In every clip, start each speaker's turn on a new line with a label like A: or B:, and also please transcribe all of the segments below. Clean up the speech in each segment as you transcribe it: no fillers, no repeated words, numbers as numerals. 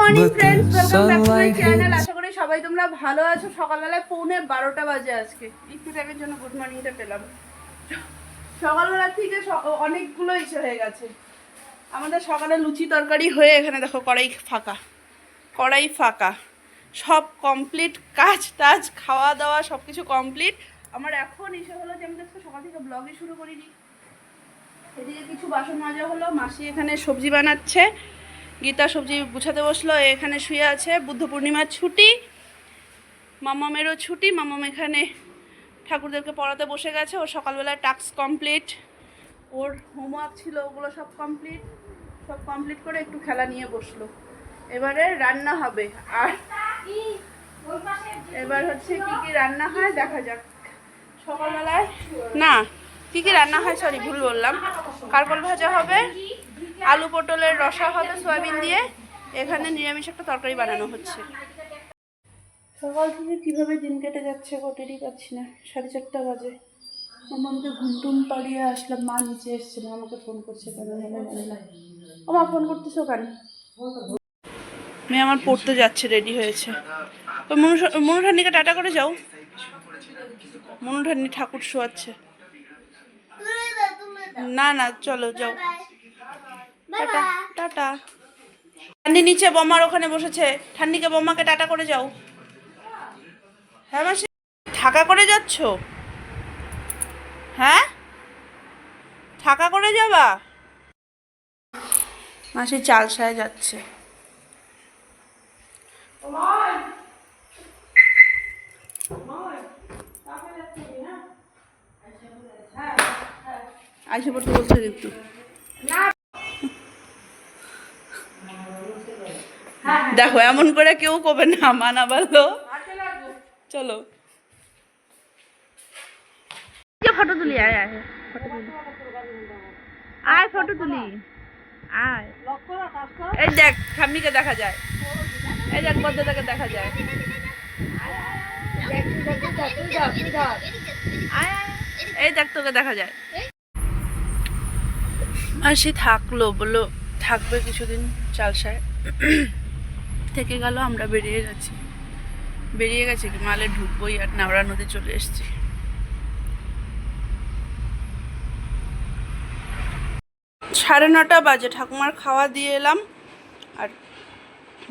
A: Morning friends, welcome back to my channel. আশা করি সবাই তোমরা ভালো আছো। সকালবেলায় 11:15 বাজে আজকে। একটু টাইমের জন্য গুড মর্নিংটা পেলাম। সকালবেলা থেকে অনেকগুলো ইচ্ছে হয়ে গেছে আমাদের। সকালে লুচি তরকারি হয়ে এখানে দেখো কড়াই ফাঁকা, সব কমপ্লিট, কাজ টাজ খাওয়া দাওয়া সব কিছু কমপ্লিট। আমার এখন ইচ্ছে হলো যে আমি তো সকাল থেকে ব্লগই শুরু করিনি। এদিকে কিছু বাসন মাজা হলো, মাসি এখানে সবজি বানাচ্ছে, গীতা সবজি গুছাতে বসলো, এখানে শুয়ে আছে। বুদ্ধ পূর্ণিমার ছুটি, মামামেরও ছুটি। মামাম এখানে ঠাকুরদেরকে পড়াতে বসে গেছে। ওর সকালবেলায় টাস্ক কমপ্লিট, ওর হোমওয়ার্ক ছিল ওগুলো সব কমপ্লিট করে একটু খেলা নিয়ে বসলো। এবারে রান্না হবে, আর এবার হচ্ছে কি রান্না হয় দেখা যাক। সকালবেলায় না কি রান্না হয়, সরি ভুল বললাম, কারকল ভাজা হবে, আলু পটলের রসা হবে সয়াবিন দিয়ে, এখানে নিরামিষ একটা তরকারি বানানো হচ্ছে। সকাল থেকে কীভাবে দিন কেটে যাচ্ছে গোটেরই পাচ্ছি না। 4:30 বাজে। আমাকে ঘুমটুম পাড়িয়ে আসলাম, মা নিচে এসেছিল, আমাকে ফোন করছে কেন জানি না। ও মা ফোন করতেছো কেন? মেয়ে আমার পড়তে যাচ্ছে, রেডি হয়েছে। তো মনু ঠান্নিকে টাটা করে যাও। মনু ঠান্নি ঠাকুর শোয়াচ্ছে। না না চলো যাও, টাটা টাটা। ঠান্ডি নিচে বম্মার ওখানে বসেছে, ঠান্ডিকে বম্মাকে টাটা করে যাও। হ্যাঁ মাসি, ঠাকা করে যাচ্ছ? হ্যাঁ ঠাকা করে যাবা? মাসি চালসায় যাচ্ছে। আইসে পড়তে বলছে কিন্তু দেখো এমন করে কেউ কবে না, মানা বললো। চলো ফটো তুলি, আয় আয় ফটো তুলি, আয় ফটো তুলি, আয়। এই দেখ ঠাম্মিকে দেখা যায়, এই দেখ বদ্ধটাকে দেখা যায়। এই দেখ তোকে দেখা যায়। মাসি থাকলো, বললো থাকবে কিছুদিন চালসায়, থেকে গেল। আমরা বেরিয়ে গেছি কি মালে ঢুকবোই, আর নাওড়া নদী চলে এসেছি। 9:30 বাজে। ঠাকুমার খাওয়া দিয়ে এলাম, আর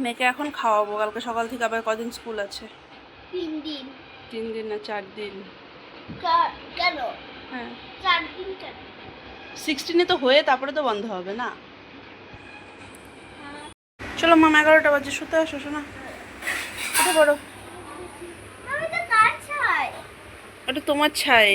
A: মেয়েকে এখন খাওয়াবো। কালকে সকাল থেকে আবার কদিন স্কুল আছে? 3 দিন না 4 দিন।
B: কেন?
A: হ্যাঁ
B: 4 দিন কেন?
A: 16-এ তো হয়ে তারপরে তো বন্ধ হবে না। চলো মামা, 11টা বাজে, শুতে আসো শোনা। উঠে পড়ো।
B: আমি তো কার চাই?
A: ওটা তোমার ছাই।